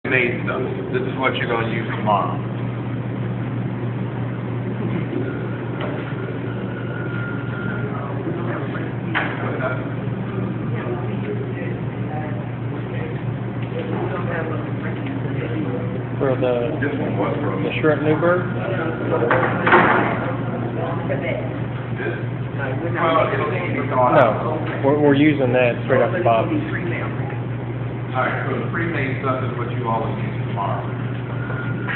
made stuff. This is what you're going to use tomorrow. For This one was from the shrimp Newburgh? well, it'll need to be gone out. No, we're using that straight off the bottom. Alright, so the pre-made stuff is what you all will use tomorrow.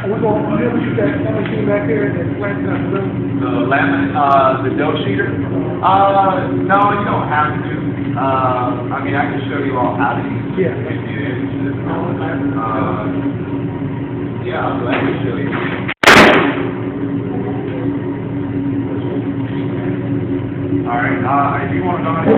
We're going to use that machine back there and plant that room. The laminate, the dough sheeter? No, you don't have to. I mean, I can show you all how to use it if you're interested. Yeah, I'll gladly show you. Alright, if you want to go ahead.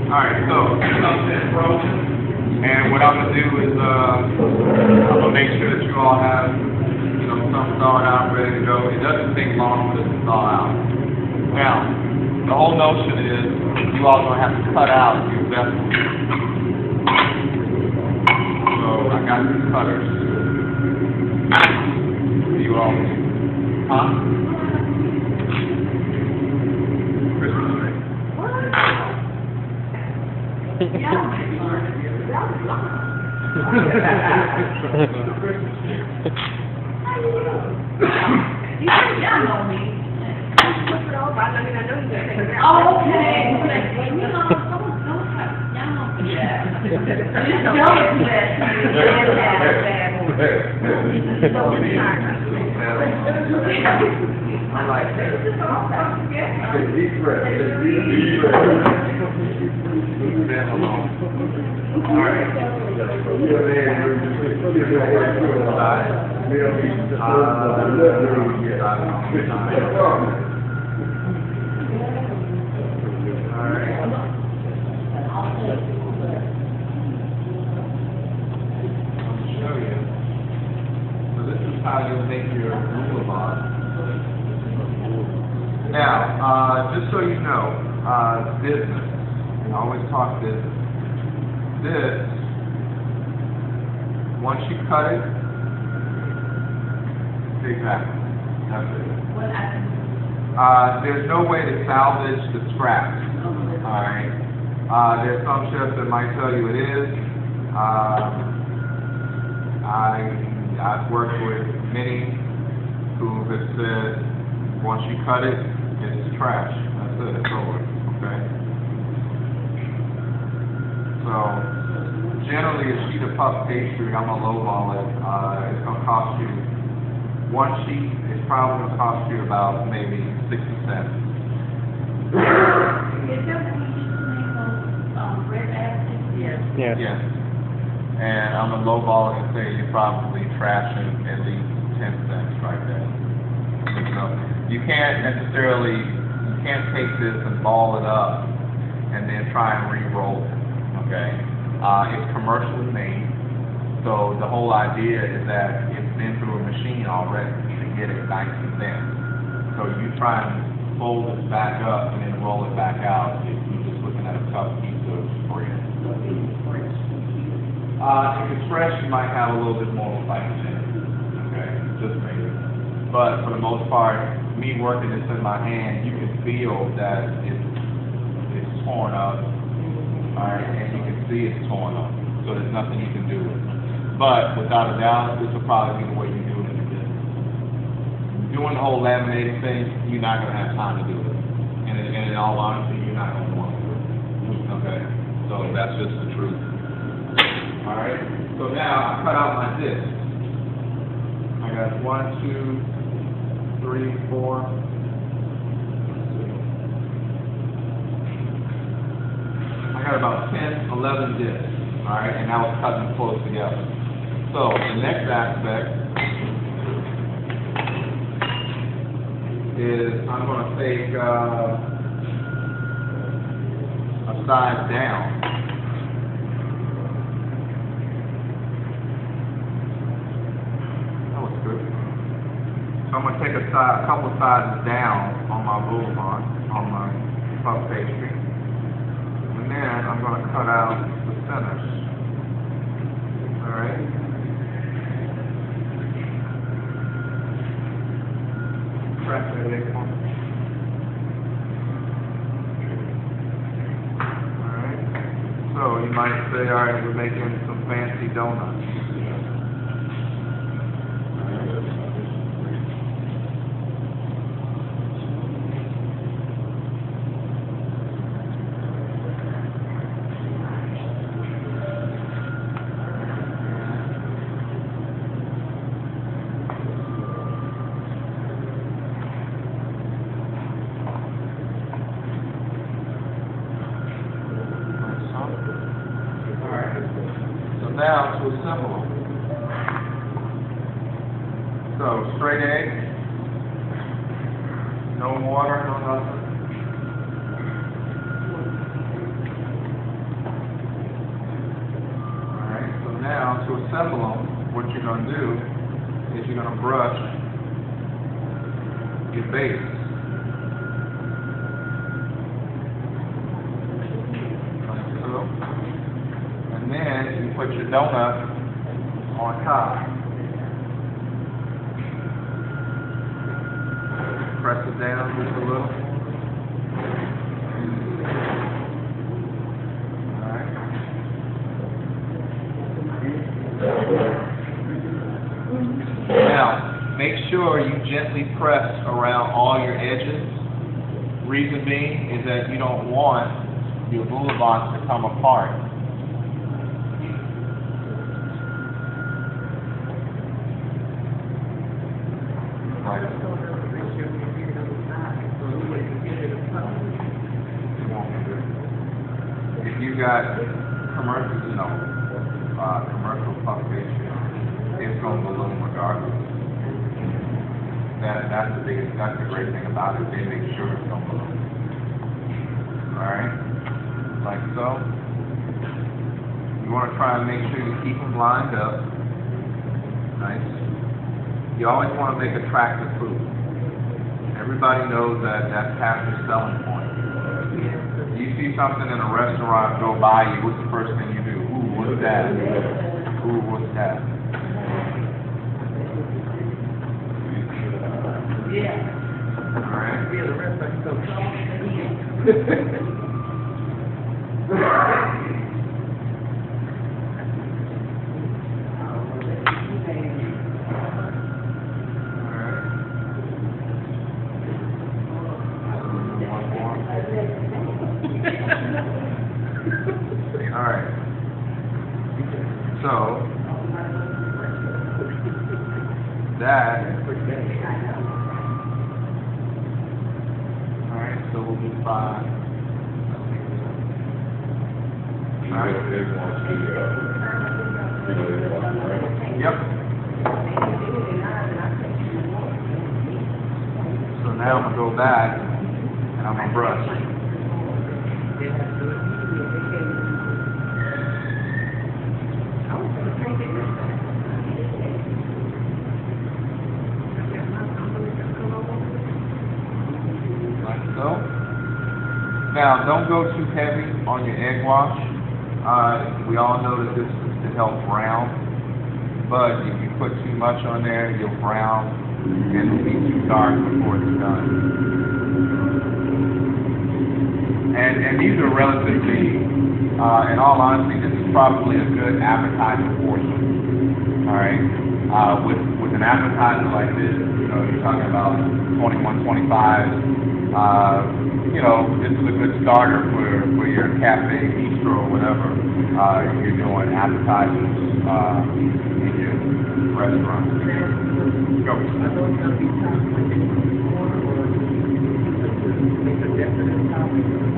Alright, so it's frozen, and what I'm going to do is I'm going to make sure that you all have, some thawed out, ready to go. It doesn't take long for this to thaw out. Now, the whole notion is you all are going to have to cut out your vessels. So I got these cutters. You all, Christmas tree. You put down on me. Oh, okay. I like that. Deep breath. Leave that alone. All right. How you make your boulevard. Now, just so you know, business. I always talk business. This, once you cut it, exactly. That's it. There's no way to salvage the scraps. Alright. There's some chefs that might tell you it is. I've worked with many who have said, once you cut it, it's trash. That's it, it's over, okay? So, generally a sheet of puff pastry, I'm gonna lowball it, it's gonna cost you, one sheet is probably gonna cost you about maybe 60 cents. Yes. Yes. And I'm gonna lowball it and say you're probably trashing at least 10 cents right there. So you can't take this and ball it up and then try and re-roll it, okay? It's commercially made, so the whole idea is that it's been through a machine already to get it nice and thin. So you try and fold it back up and then roll it back out, you're just looking at a tough piece of bread. If it's fresh, you might have a little bit more fight in it, okay, just maybe. But for the most part, me working this in my hand, you can feel that it's torn up, alright, and you can see it's torn up, so there's nothing you can do with it. But without a doubt, this will probably be the way you do it in the business. Doing the whole laminating thing, you're not going to have time to do it. And in all honesty, you're not going to want to do it, okay? So that's just the truth. Alright, so now I cut out my disc. I got 1, 2, 3, 4. I got about 10, 11 discs. Alright, and I was cutting them close together. So the next aspect is I'm going to take a sides down. That looks good. So I'm gonna take a couple sides down on my boulevard, on my puff pastry. And then I'm gonna cut out the centers. Alright? Press that big one. Alright. So you might say, alright, we're making some fancy donuts. Now to assemble them. So straight egg, no water, no nothing. Alright, so now to assemble them, what you're going to do is you're going to brush your base. Like so. And then you put your donut on top. Press it down just a little. Alright. Now, make sure you gently press around all your edges. Reason being is that you don't want your boulevard to come apart. If you got commercial, commercial puff pastry, it's going to balloon regardless. That's the great thing about it. They make sure it's going to balloon. Alright? Like so. You want to try and make sure you keep them lined up. Nice. You always want to make attractive food. Everybody knows that that's half your selling point. You see something in a restaurant go by you, what's the first thing you do? Ooh, what's that? Ooh, what's that? Yeah. Alright? Yeah, the rest of so Alright. So, that, alright, so we'll do 5. Alright. Yep. So now I'm going to go back and I'm going to brush. So, now don't go too heavy on your egg wash. We all know that this is to help brown, but if you put too much on there, you'll brown and it'll be too dark before it's done. And these are relatively, in all honesty, this is probably a good appetizer portion. All right, with an appetizer like this, you're talking about 21, 25. This is a good starter for your cafe, bistro, or whatever you're doing appetizers in your restaurant. Go.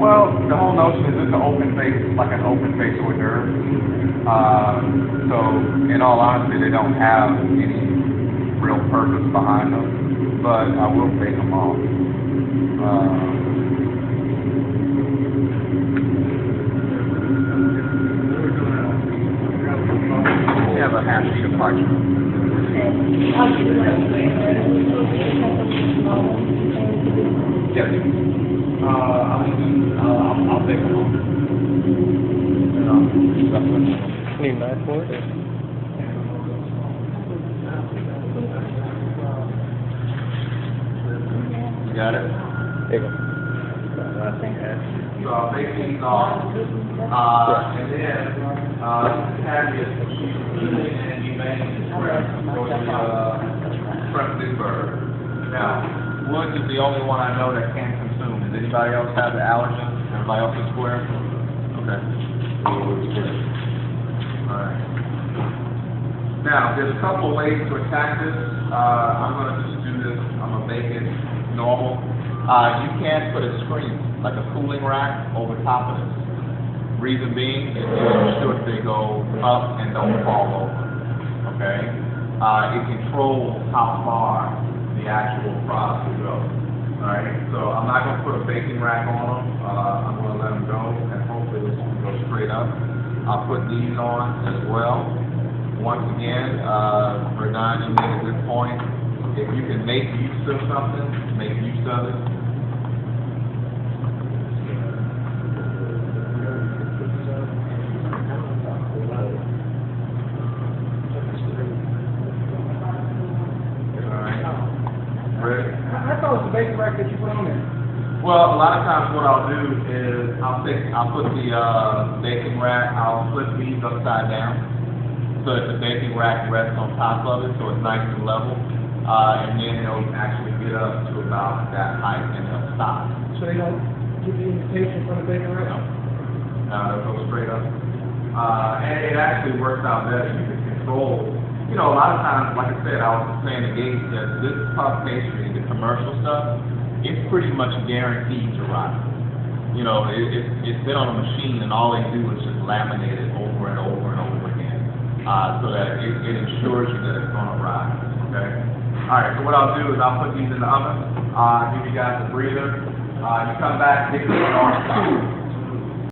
Well, the whole notion is it's an open face, like an open face hors d'oeuvre. So, in all honesty, they don't have any real purpose behind them, but I will take them off. parking. Yes. I'll take them on. Need a knife for it? You got it? There you go. So I'll take these off, and then, have your evening and humane express, go to, Fredericksburg. Now, wood is the only one I know that can't consume. Does anybody else have the allergen? Everybody else is square? Okay. Alright. Now, there's a couple of ways to attack this. I'm gonna just do this, I'm gonna make it normal. You can't put a screen, like a cooling rack, over top of this. Reason being is to ensure that they go up and don't fall over, okay? It controls how far the actual product will go, alright? So I'm not gonna put a baking rack on them, I'm gonna let them go, and hopefully this will go straight up. I'll put these on as well. Once again, Verdun, you made a good point. If you can make use of something, make use of it. I thought it was the baking rack that you put on there. Well, a lot of times what I'll do is I'll put the baking rack, I'll flip these upside down so that the baking rack rests on top of it, so it's nice and level, and then it'll actually get up to about that height and it'll stop. So they don't give you indication from the baking rack? It'll go straight up. And it actually works out better. You can control. You know, a lot of times, like I said, I was saying to Gates that this puff pastry, the commercial stuff, it's pretty much guaranteed to rot. You know, it's been on a machine and all they do is just laminate it over and over and over again, so that it ensures you that it's going to rot. Okay. All right. So what I'll do is I'll put these in the oven. Give you guys a breather. You come back, get this on 2.